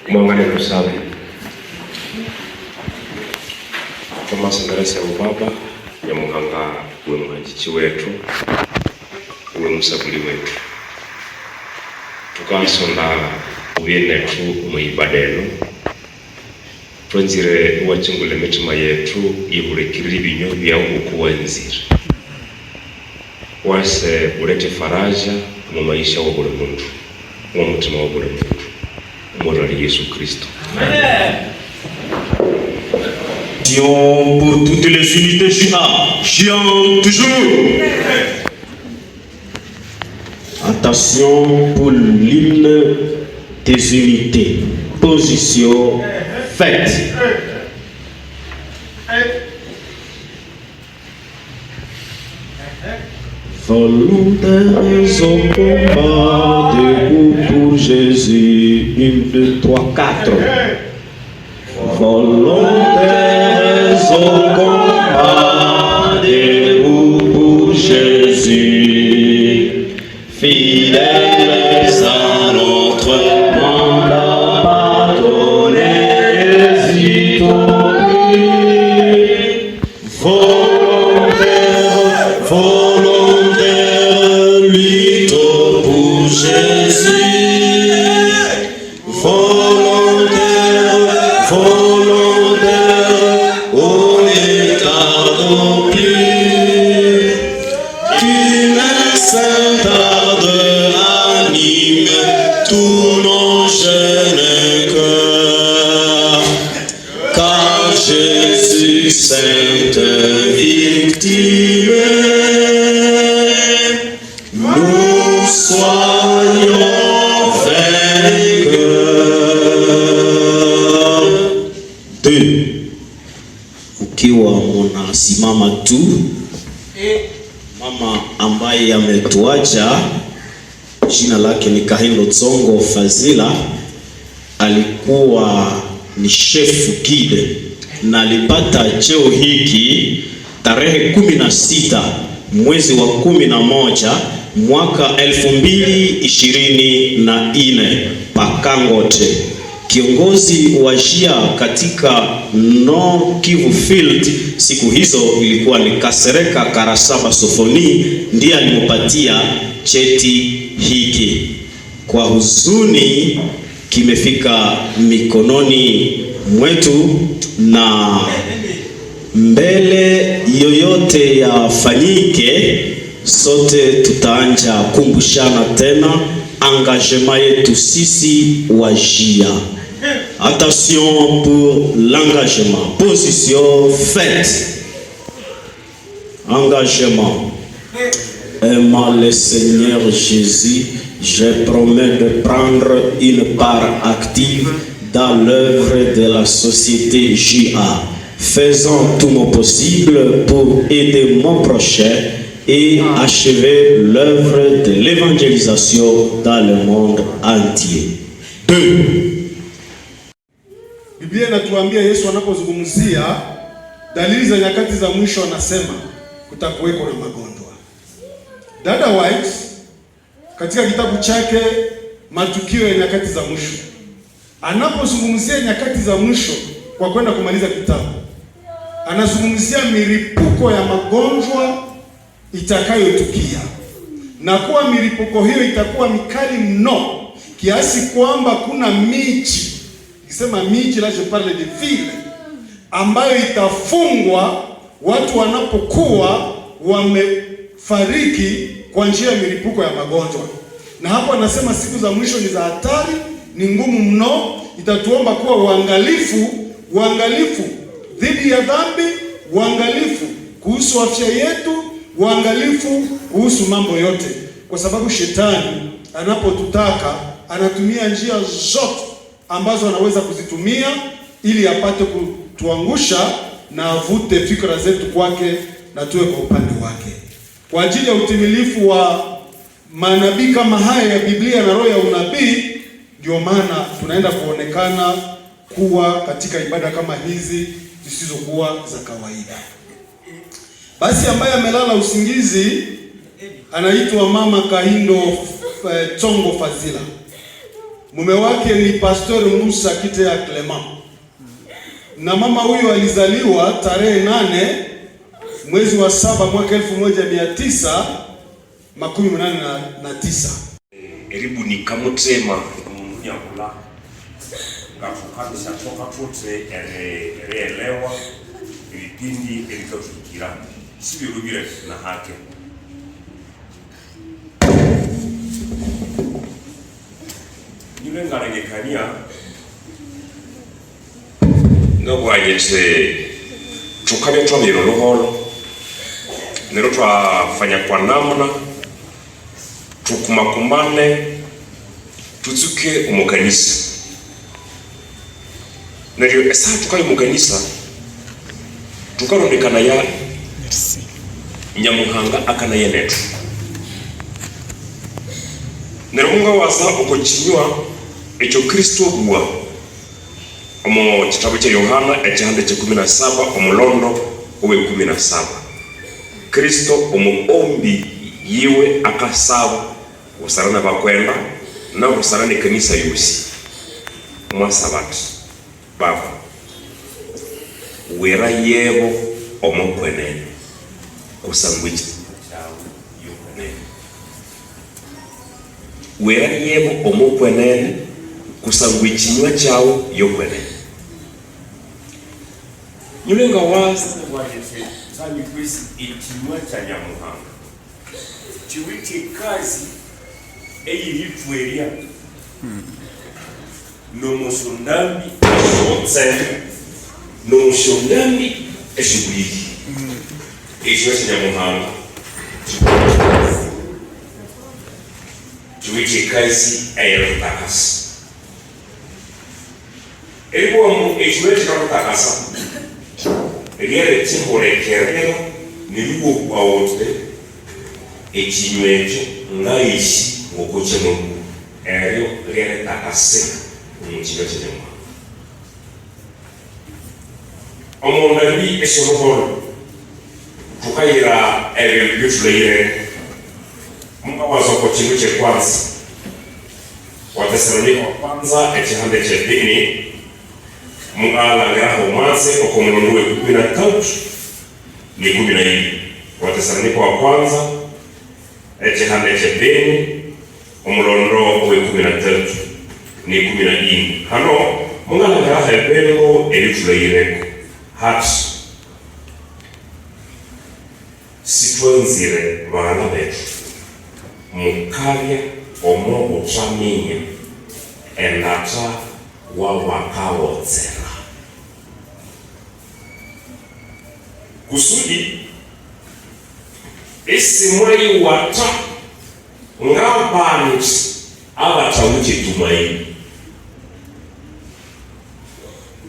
Mwangalie kusali. Thomas ndarese ubaba ya muhanga we mwanjichi wetu we musabuli wetu tukasonda ubyenetu muibadeno twanzire wachingule mitima yetu iburekirira ibinyo byawo kuwenzira wase ulete faraja mu maisha wa buri muntu mu mutima wa buri muntu Mwana Yesu Kristo. Amen. Pour toutes les unités chiant toujours. Attention pour l'hymne des unités. Position faite. Volontaires au combat, debout pour Jésus. 1, 2, 3, 4. Volontaires au combat, debout pour Jésus. Fidèles à notre mandat, pardonnez, hésitons plus. Volontaires, luttons pour Jésus. Volontaire, on est tard. sainte victime, nous soyons vainqueurs. 2. Ukiwa munasimama tu, mama ambaye ametuacha jina lake ni Kahindo Tsongo Fazila, alikuwa ni chef guide na alipata cheo hiki tarehe 16 mwezi wa 11 mwaka 2024 Pakangote. Kiongozi wa Jia katika Nord Kivu Field siku hizo ilikuwa ni Kasereka Karasaba Sofoni, ndiye alimpatia cheti hiki. Kwa huzuni kimefika mikononi mwetu, na mbele yoyote yafanyike, sote tutaanja kumbushana tena engagement yetu sisi wa Jia. Attention pour l'engagement. Position faite. Engagement. Aimant le Seigneur Jésus, je promets de prendre une part active dans l'œuvre de la société JA, faisant tout mon possible pour aider mon prochain et achever l'œuvre de l'évangélisation dans le monde entier. 2. Biblia inatuambia Yesu anapozungumzia dalili za nyakati za mwisho anasema kutakuweko na magonjwa. Dada White katika kitabu chake Matukio ya Nyakati za Mwisho, anapozungumzia nyakati za mwisho kwa kwenda kumaliza kitabu, anazungumzia milipuko ya magonjwa itakayotukia, na kuwa milipuko hiyo itakuwa mikali mno kiasi kwamba kuna miji, nikisema miji la je parle de ville, ambayo itafungwa watu wanapokuwa wamefariki kwa njia ya milipuko ya magonjwa. Na hapo anasema siku za mwisho ni za hatari, ni ngumu mno, itatuomba kuwa uangalifu dhidi ya dhambi, uangalifu kuhusu afya yetu, uangalifu kuhusu mambo yote, kwa sababu shetani anapotutaka anatumia njia zote ambazo anaweza kuzitumia ili apate kutuangusha na avute fikra zetu kwake na tuwe kwa upande wake. Kwa ajili ya utimilifu wa manabii kama haya ya Biblia na roho ya unabii, ndio maana tunaenda kuonekana kuwa katika ibada kama hizi zisizokuwa za kawaida. Basi ambaye amelala usingizi anaitwa Mama Kahindo Tsongo Fazila. Mume wake ni Pastor Musa Kitea Clement. Na mama huyo alizaliwa tarehe 8 mwezi wa 7 mwaka 1989. Eribu ni kamutema nyakula ngafukamisha toka pote elewa ibipindi elitotukira sibirugire na hake nyule ngarengekania ngabwanyetse tukabya twabiro ruhoro nero twafanya kwa namna tukumakumane tutsuke umukanisa neryo esa tukaye umukanisa tukarondekana ya Nyamuhanga akanayenetu nero munga wasa ukochinywa echo Kristo bwa omo kitabu cha Yohana ekihande cha 17 omulondo owe 17 Kristo omuombi yiwe akasaba usarana bakwenda na usarane kanisa yusi mwasabatu baba wera yebo omokwenene kusangwiki yokwenene wera yebo omokwenene kusangwikinywa chao yokwenene nyulenga wasa wajese sami kwisi ikinywa cha Nyamuhanga chiwiki kazi eyitweria no musundambi no musundambi eshughuliki ekiwe kinyamuhanga tuwite kazi eyerutakasa eribwomu ekiwe kikakutakasa eryere kihulekerero niribwo kwawote ekinywe ekyo ngaishi ngokukyemugulu eryo lyeretakase omukinywe kinyamuhanga omuntu ali esyoluholo tukayira ebintu byotuleyire mukawaza ku kintu kyekwanza Watesalonika wa kwanza ekihande ky'eddiini mukalangiraho omwansi okw'omulundi we 13 ne 14. Watesalonika wa kwanza ekihande ky'eddiini omulundo we 13 ne 14. Hano mukalangiraho ebintu ebituleyireko hati sitwenzire baana betu mukalya omw'obuthaminya endata wawakawotsera kusudi isimwayiwata ng'abantu abatawukitumaini.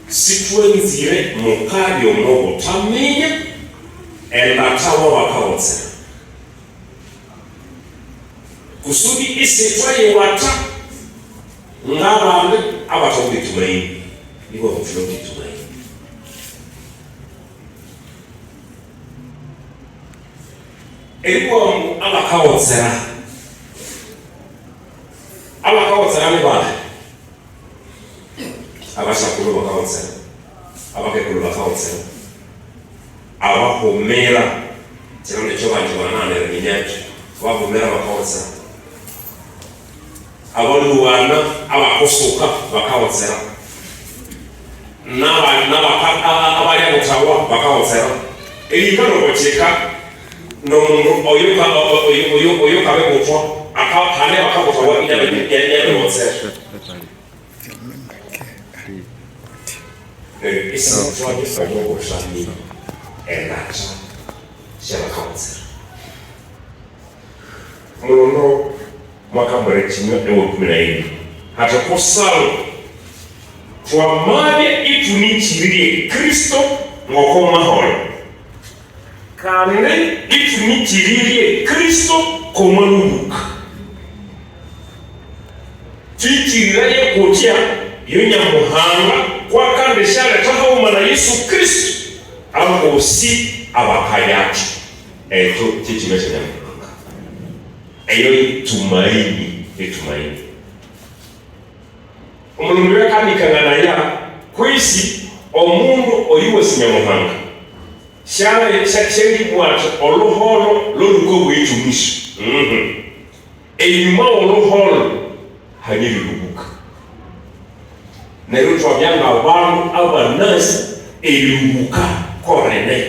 Sitwenzire mukalya omw'obuthaminya endata wawakawotsera kusudi isitwayiwata ng'abantu abatawukitumaini ibo bafulokitumaini. Eribwomu abakawotsera ni bale abashakulu bakawotsera abakekulu bakawotsera abahomera kino nekyo bantu bananira minyaki bahomera bakawotsera abaluwana abakosoka bakawotsera n'abalya mutawa bakawotsera erikano kokyeka n'omuntu oyo kabe kutwa hane bakabutawa yabewotsera isitwanye omw'obuthaminya endata syabakawotsera mulundo mwaka mwerekinywa ewe 12 hati kusalo twamanye itunikiririe Kristo ng'okomahoro kandi itunikiririe Kristo komaluluka twikiriraye kutya iyo nyamuhanga kwakande syaletaho na Yesu Kristo abosi abakayaki ekyo kyekibe kinyamuhanga eyo itumaini omundu wekanikang'anaya kwisi omundu oyiwe sinyamuhanga syalibwata oluholo loluko bweitumisho enyuma oluholo hanyirilubuka neryo twabyanga abandu abanasi erilubuka korene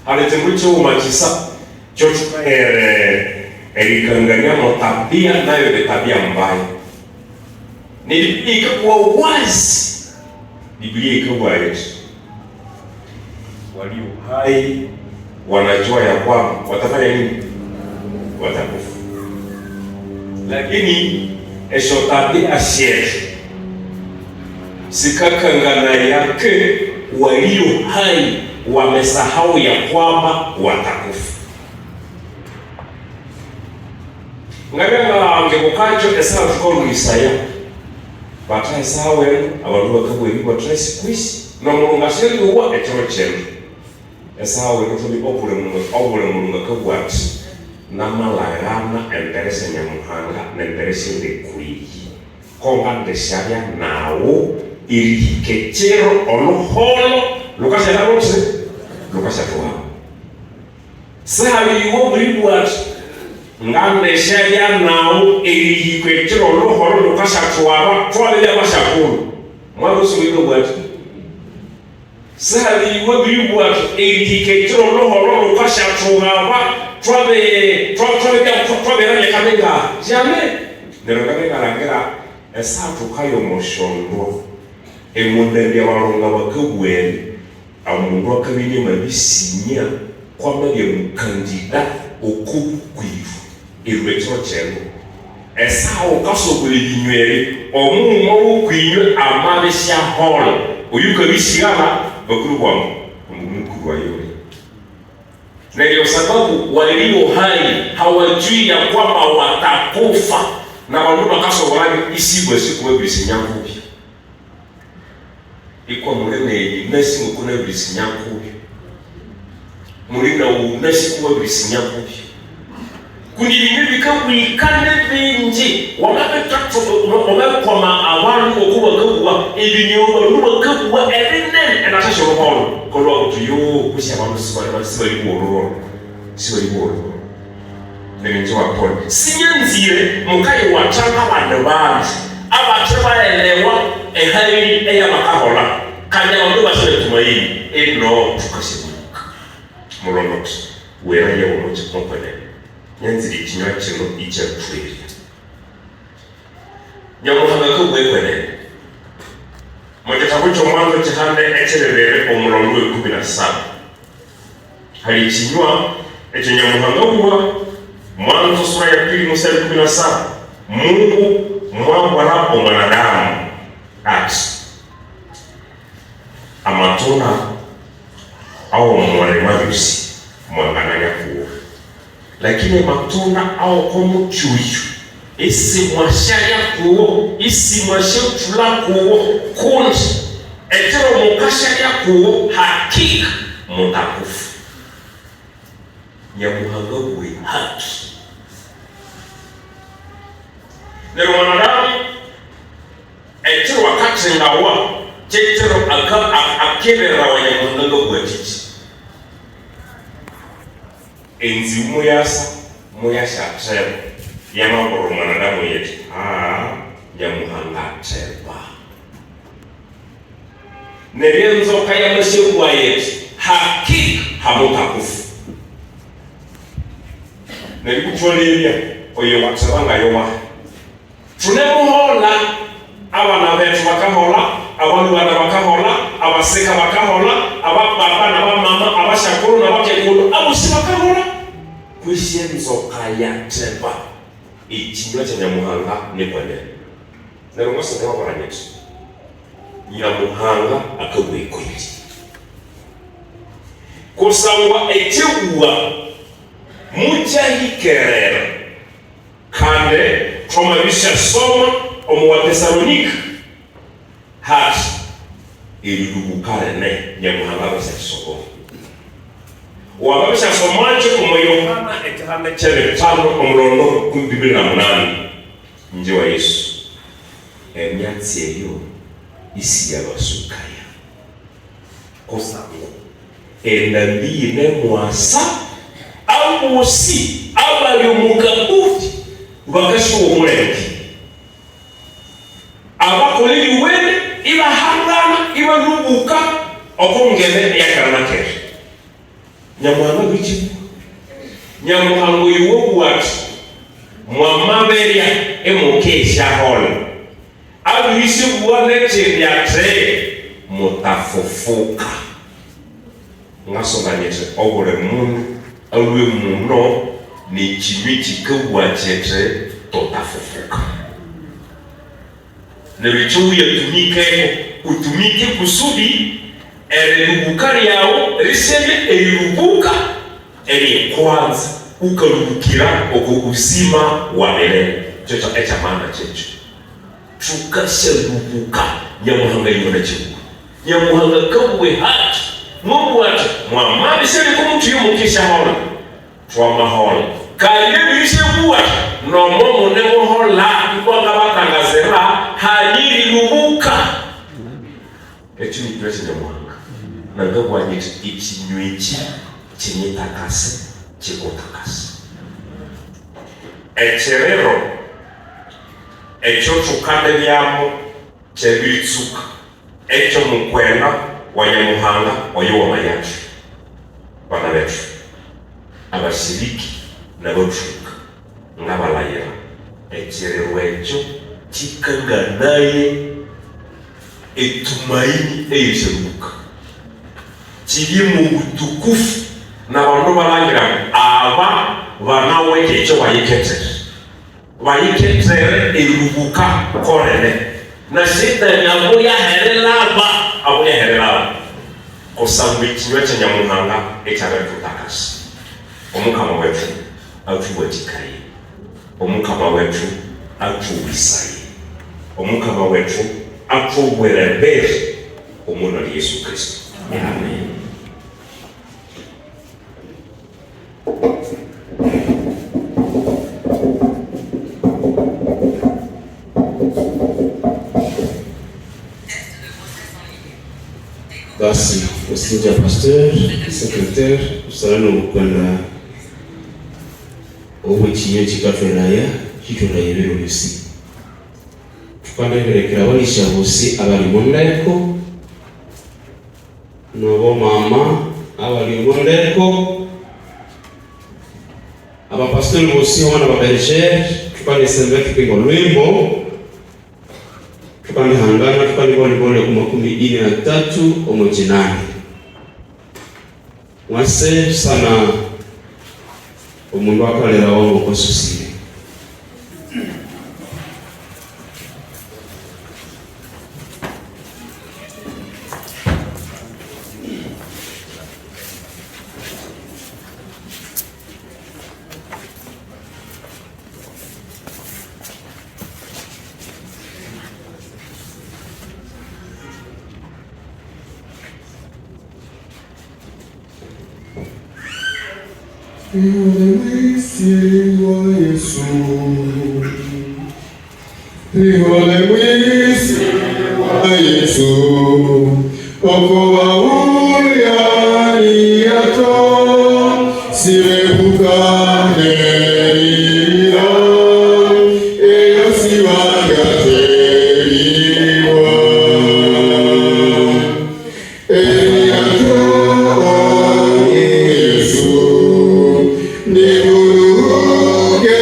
halitindu kyuma kisa kyotukahere erikanganyamo tabia nayo ni tabia mbaya. Ni ikakuwa wazi Biblia ikakuwa Yesu walio hai wanajua ya kwamba watafanya nini? Watakufa. Lakini esho tabia sietu sikakangana yake walio hai wamesahau ya kwamba watakufa. Ngabanga ngekukacho esala tukolu Isaya bataye sawe abantu bakabweri batrace kwisi no mulunga sheri uwa ekiro chero esawe kutuli opule mulunga kabwati namalagana emberese nyamuhanga nemberese ndekuri konga ndesharia nawo irikechero oluholo lukasha narose lukasha tuwa sahabi yuwo bribwat ngande sharia nawo irikechero oluholo lukasha tuwa twale yabashakuru mwarusu wido bwat sahabi yuwo bribwat irikechero oluholo lukasha tuwa twabe ranye kamenga jamais nerokamenga langira esatu kayo moshondo emundende abalonga bakabwene amundu akabine mabisinya kwama bya mukandida okukwifu irwetro chelo esawo kasobule binywere omumo okwinywe amabesha holo uyuka bisigala bakuru bwangu mukuru wayo. Na ndio sababu walio hai hawajui ya kwamba watakufa na wandu bakasobolani isibwe siku bisinyakubya iko mulene nesi mukuna bisinyakubya mulina unesi kuwa bisinyakubya kundi bimwe bikabwikane bingi wamabetatu wamekoma abantu okuba kabuwa ebinyoba lubakabuwa ebinene enasasho holo kolwa kutuyo kusya abantu sibali bolo nenzo akora sinyanzire mukayi wachanga abantu bantu abatrabaelewa ehali eyabakahola kanya abantu basere tumaini eno tukasibuka mulondox wera yewo mu kikompane nyanzire kinywa kino icyatwiri nyamuhanga ko bwekwene mu gitabo cy'Omwanzo cy'Ihande ekirebere umurongo wa 17 hari kinywa ekyo nyamuhanga kuba Mwanzo sura ya 2 mstari 17 Mungu mwambara mwanadamu ati amatona au mwanemarusi mwangananya kuo lakini matona au komu chuyu isi mwashaya kuo isi mwashaya kuo kundi etero mukashaya kuo hakika mutakufu nyamuhanga kuwe haki. Nero mwanadamu etero wakati ngawa chetero akebera wa nyamuhanga kuwe chichi enzi muyasa atreba yamaboro mwanadamu yetu nyamuhanga atreba nerenzo kaya mshekuwa yetu hakika hamutakufu nelikucholeria oyo watsabanga yowa tunemuhola abana betu bakahola abantu bana bakahola abaseka bakahola abapapa na bamama abashakuru na bakekulu abusi bakahola kwishenzo kaya treba ikinywa cya nyamuhanga nebone nero mwese ndabakoranyije nyamuhanga akagwekwiti kusangwa ekiwa mujahikerera kande twamabisha soma omu wa Thessalonika hati ililubukane nyamuhanga basasoko wababisha somaje omu Yohana ekihande kyere 5 omulondo 28 nje wa Yesu emyatsi eyo isi yabasukaya kosango endambiye nemwasa amusi abali mukabuti bakasho omulenge abakoleli wene ibahangana ibalubuka okongene yakaranake nyamuhanga bichi nyamuhanga yuwo watu mwamaberia emukesha hole abisi buwanete byatre mutafufuka ngasonganyete obule mundu alwe muno ni chimi chikubwa chete totafufuka nebichuya tumike utumike kusudi eribukari yao riseme eribuka eri kwanza ukalubukira okubuzima wa milele chocho echa maana checho tukashalubuka nyamuhanga yona chibuka nyamuhanga kabwe haki Mungu watu mwamami seli kumutu yumukisha hola twama hola kanye bilishe buwa no momo nemo hola ikwanga batangazera hanyiri lubuka echi ni kwesi nyamuhanga nangabwa nyiti ichinywechi chenye takase chiko takase echerero echo chukande byamo chebitsuka echo mukwenda wanyamuhanga wayowa mayatu bana betu abashiriki n'abacuka n'abalayira ekirero ekyo kikanganaye etumaini eiseruka kiri mu butukufu na bantu balangira aba banawe ekyo bayiketere erubuka korene na sita nyambo ya herelaba kusangwe kinywa cha Nyamuhanga ekyabatutakasi omukama wetu atuwetikaye omukama wetu atuwisaye omukama wetu atuwerebere omwana wa Yesu Kristo. Amen. Basi msinja pasteur, secrétaire, usalano kwenda obuchiye chikatolaya kitolaye bero bisi. Tukanda berekera walisha bosi abali mondeko nobo mama abali mondeko aba pasteur bosi wana ba berger tukande sembeti pingo lwimbo tukande hangana tukande bole ku 43 omujinani wase sana omundu akalera wangu kosusire Ihole mwisi wa Yesu okowa uriani yato sirepukane ira eyo siwangateriwa yato Yesu niburuge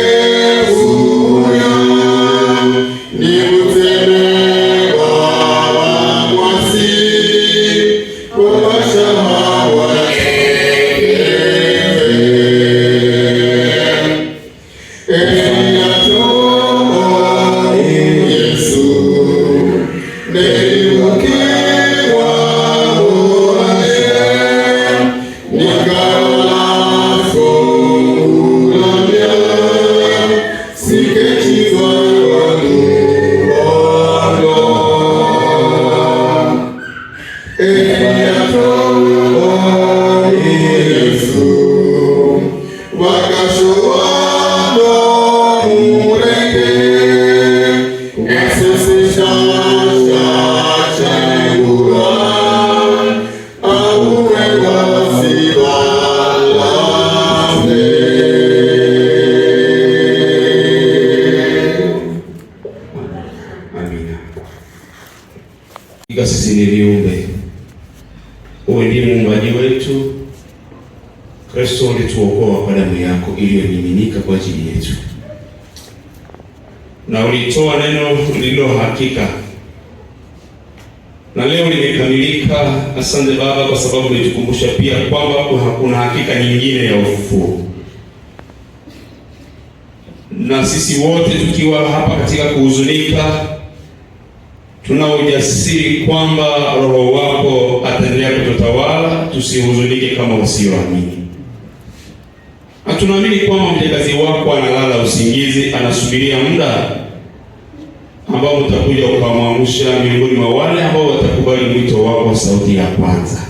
uya sisi ni viumbe. Wewe ndiye muumbaji wetu. Kristo ulituokoa kwa damu yako iliyomiminika kwa ajili yetu, na ulitoa neno lililo hakika, na leo limekamilika. Asante Baba, kwa sababu ulitukumbusha pia kwamba hakuna hakika nyingine ya ufufuo, na sisi wote tukiwa hapa katika kuhuzunika, tuna ujasiri kwamba Roho wako ataendelea kututawala, tusihuzunike kama wasioamini. Na tunaamini kwamba mjakazi wako analala usingizi, anasubiria muda ambao utakuja ukamwamsha miongoni mwa wale ambao watakubali mwito wako wa sauti ya kwanza.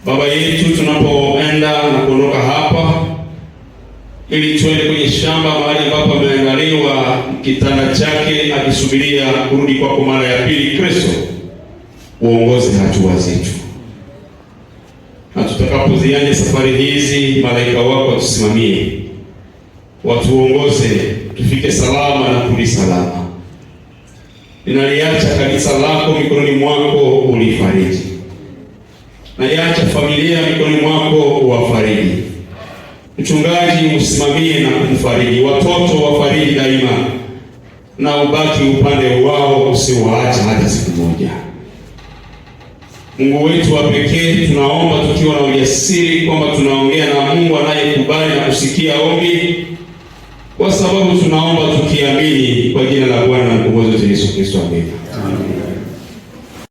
Baba yetu, tunapoenda na kuondoka hapa ili tuende kwenye shamba mahali ambapo ameangaliwa kitanda chake akisubiria kurudi kwako mara ya pili, Kristo, uongoze hatua zetu, na tutakapozianza safari hizi, malaika wako tusimamie, watuongoze tufike salama na kurudi salama. Ninaliacha kanisa lako mikononi mwako, ulifariji. Naiacha familia mikononi mwako, uwafariji. Mchungaji usimamie na kumfariji, watoto wafariji daima, na ubaki upande wao, usiwaacha hata siku moja. Mungu wetu wa pekee, tunaomba tukiwa na ujasiri kwamba tunaongea na Mungu anayekubali na kusikia ombi, kwa sababu tunaomba tukiamini kwa jina la Bwana na Mkombozi wetu Yesu Kristo. Amina.